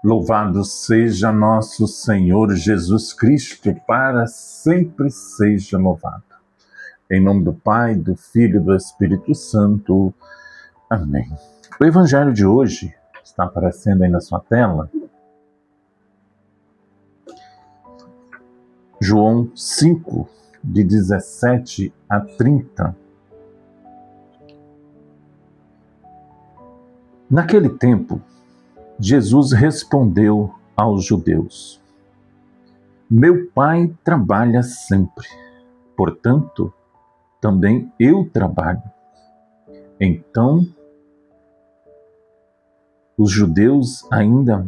Louvado seja nosso Senhor Jesus Cristo, para sempre seja louvado. Em nome do Pai, do Filho e do Espírito Santo. Amém. O Evangelho de hoje está aparecendo aí na sua tela. João 5, de 17 a 30. Naquele tempo, Jesus respondeu aos judeus: Meu Pai trabalha sempre, portanto, também eu trabalho. Então, os judeus ainda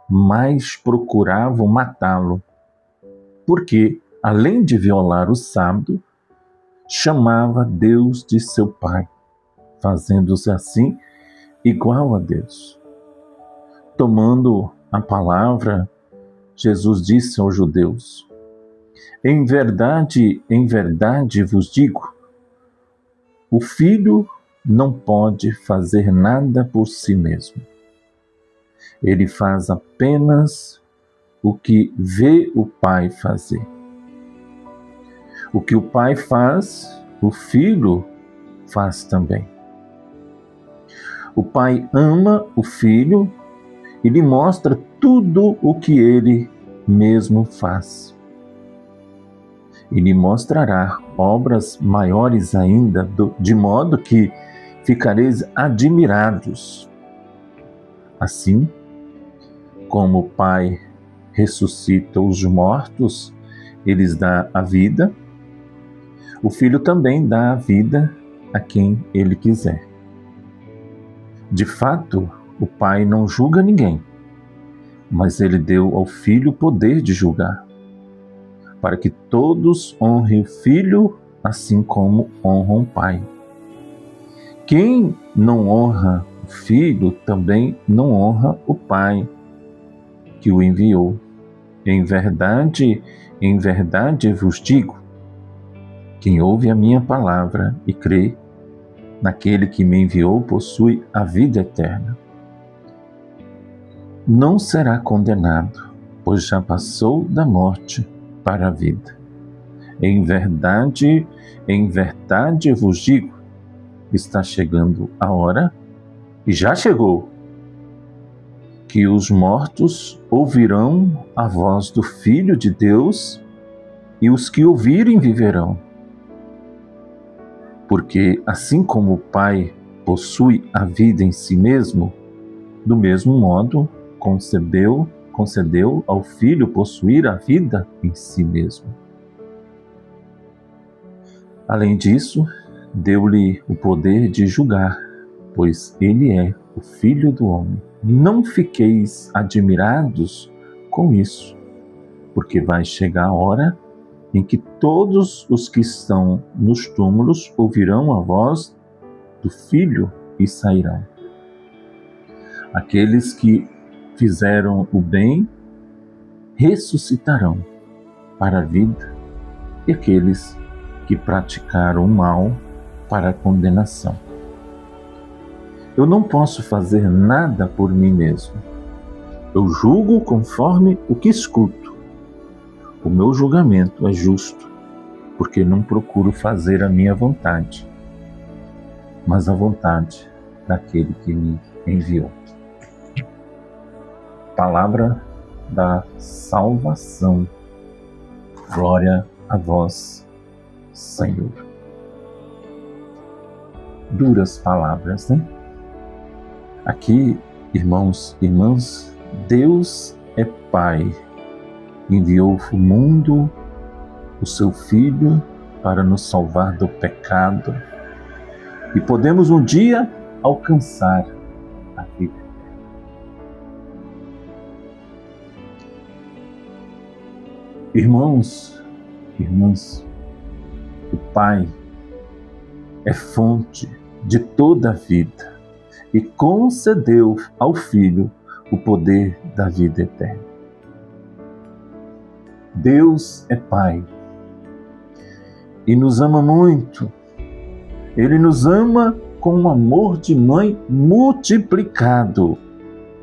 mais procuravam matá-lo, porque, além de violar o sábado, chamava Deus de seu Pai, fazendo-se assim igual a Deus. Tomando a palavra, Jesus disse aos judeus: em verdade vos digo, o Filho não pode fazer nada por si mesmo. Ele faz apenas o que vê o Pai fazer. O que o Pai faz, o Filho faz também. O Pai ama o Filho e lhe mostra tudo o que ele mesmo faz. E lhe mostrará obras maiores ainda, de modo que ficareis admirados. Assim, como o Pai ressuscita os mortos e lhes dá a vida, o Filho também dá a vida a quem ele quiser. De fato, o Pai não julga ninguém, mas ele deu ao Filho o poder de julgar, para que todos honrem o Filho assim como honram o Pai. Quem não honra o Filho também não honra o Pai que o enviou. Em verdade vos digo, quem ouve a minha palavra e crê naquele que me enviou possui a vida eterna. Não será condenado, pois já passou da morte para a vida. Em verdade vos digo, está chegando a hora, e já chegou, que os mortos ouvirão a voz do Filho de Deus, e os que ouvirem viverão. Porque assim como o Pai possui a vida em si mesmo, do mesmo modo concedeu ao Filho possuir a vida em si mesmo. Além disso, deu-lhe o poder de julgar, pois ele é o Filho do homem. Não fiqueis admirados com isso, porque vai chegar a hora em que todos os que estão nos túmulos ouvirão a voz do Filho e sairão. Aqueles que fizeram o bem ressuscitarão para a vida, e aqueles que praticaram o mal para a condenação. Eu não posso fazer nada por mim mesmo. Eu julgo conforme o que escuto. O meu julgamento é justo, porque não procuro fazer a minha vontade, mas a vontade daquele que me enviou. Palavra da salvação. Glória a vós, Senhor. Duras palavras, né? Aqui, irmãos e irmãs, Deus é Pai. Enviou ao mundo o seu Filho para nos salvar do pecado e podemos um dia alcançar a vida. Irmãos, irmãs, o Pai é fonte de toda a vida e concedeu ao Filho o poder da vida eterna. Deus é Pai e nos ama muito. Ele nos ama com um amor de mãe multiplicado.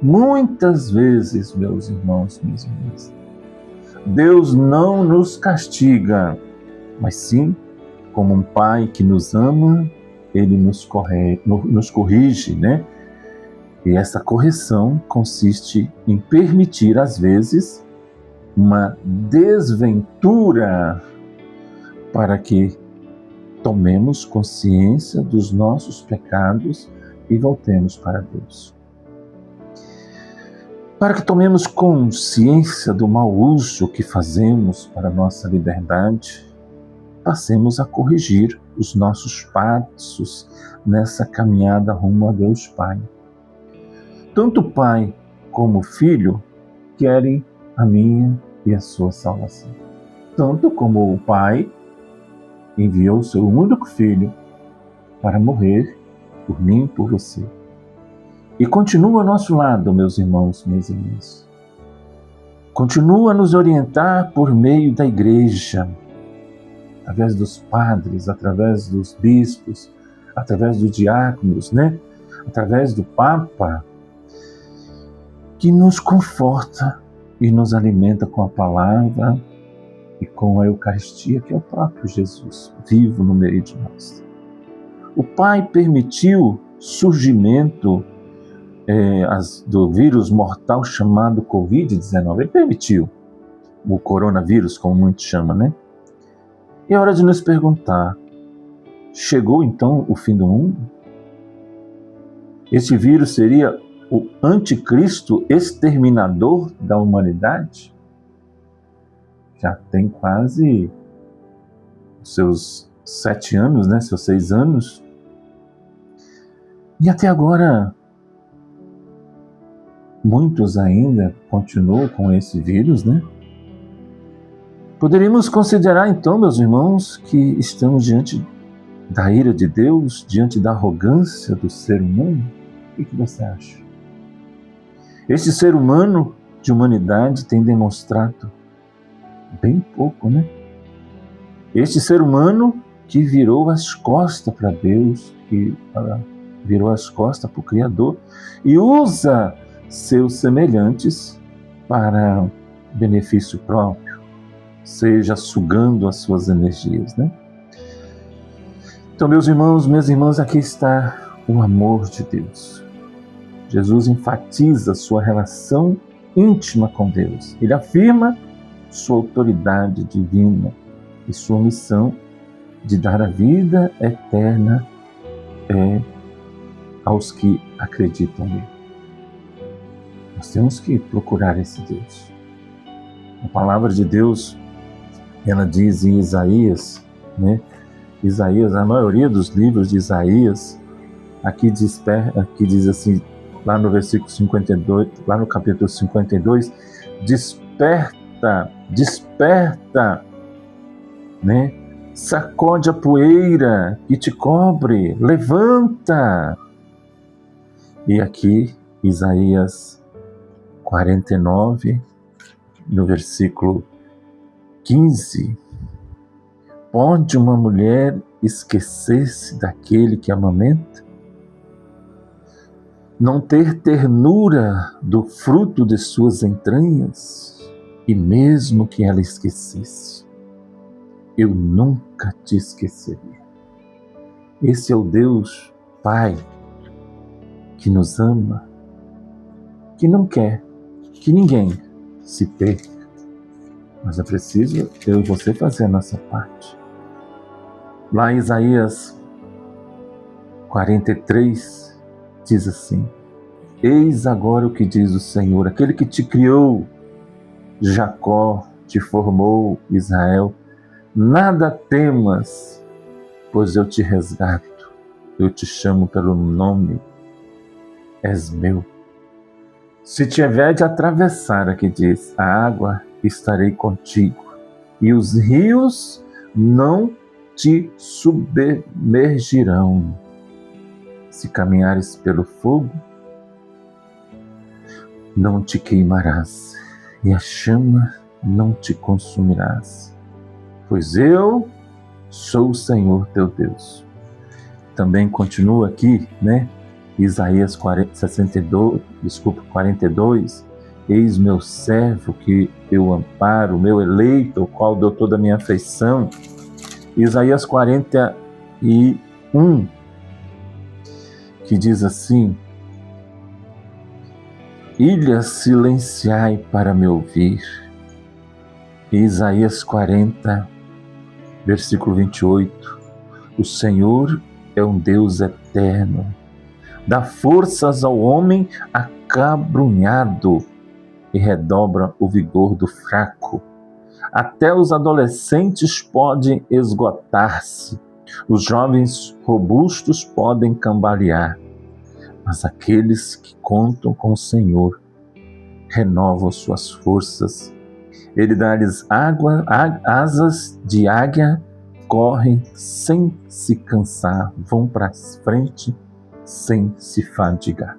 Muitas vezes, meus irmãos, minhas irmãs, Deus não nos castiga, mas sim, como um pai que nos ama, ele nos corrige, né? E essa correção consiste em permitir, às vezes, uma desventura para que tomemos consciência dos nossos pecados e voltemos para Deus. Para que tomemos consciência do mau uso que fazemos para a nossa liberdade, passemos a corrigir os nossos passos nessa caminhada rumo a Deus Pai. Tanto o Pai como o Filho querem a minha e a sua salvação. Tanto como o Pai enviou o seu único Filho para morrer por mim e por você. E continua ao nosso lado, meus irmãos, minhas irmãs. Continua a nos orientar por meio da igreja, através dos padres, através dos bispos, através dos diáconos, né? Através do Papa, que nos conforta e nos alimenta com a palavra e com a Eucaristia, que é o próprio Jesus, vivo no meio de nós. O Pai permitiu surgimento do vírus mortal chamado Covid-19. Ele permitiu o coronavírus, como muitos chamam, né? E é hora de nos perguntar, chegou então o fim do mundo? Este vírus seria o anticristo exterminador da humanidade? Já tem quase seus 7 anos, né? Seus 6 anos. E até agora, muitos ainda continuam com esse vírus, né? Poderíamos considerar então, meus irmãos, que estamos diante da ira de Deus, diante da arrogância do ser humano? O que você acha? Este ser humano de humanidade tem demonstrado bem pouco, né? Este ser humano que virou as costas para Deus, que virou as costas para o Criador e usa seus semelhantes para benefício próprio, seja sugando as suas energias, né? Então, meus irmãos, minhas irmãs, aqui está o amor de Deus. Jesus enfatiza sua relação íntima com Deus. Ele afirma sua autoridade divina e sua missão de dar a vida eterna aos que acreditam nele. Nós temos que procurar esse Deus. A palavra de Deus, ela diz em Isaías, né? Isaías, a maioria dos livros de Isaías, aqui diz assim, lá no versículo 52, lá no capítulo 52, desperta, né? Sacode a poeira e te cobre, levanta. E aqui, Isaías 49, no versículo 15, pode uma mulher esquecer-se daquele que amamenta? Não ter ternura do fruto de suas entranhas? E mesmo que ela esquecesse, eu nunca te esqueceria. Esse é o Deus Pai que nos ama, que não quer que ninguém se perca. Mas é preciso eu e você fazer a nossa parte. Lá em Isaías 43 diz assim: eis agora o que diz o Senhor, aquele que te criou, Jacó, te formou, Israel, nada temas, pois eu te resgato, eu te chamo pelo nome, és meu. Se tiver de atravessar, aqui diz, a água, estarei contigo, e os rios não te submergirão. Se caminhares pelo fogo, não te queimarás, e a chama não te consumirás, pois eu sou o Senhor teu Deus. Também continua aqui, né? Isaías 42, eis meu servo que eu amparo, meu eleito, o qual deu toda a minha afeição. Isaías 41, que diz assim: ilhas, silenciai para me ouvir. Isaías 40, versículo 28, o Senhor é um Deus eterno, dá forças ao homem acabrunhado e redobra o vigor do fraco. Até os adolescentes podem esgotar-se, os jovens robustos podem cambalear, mas aqueles que contam com o Senhor renovam suas forças. Ele dá-lhes asas de águia, correm sem se cansar, vão para frente sem se fadigar.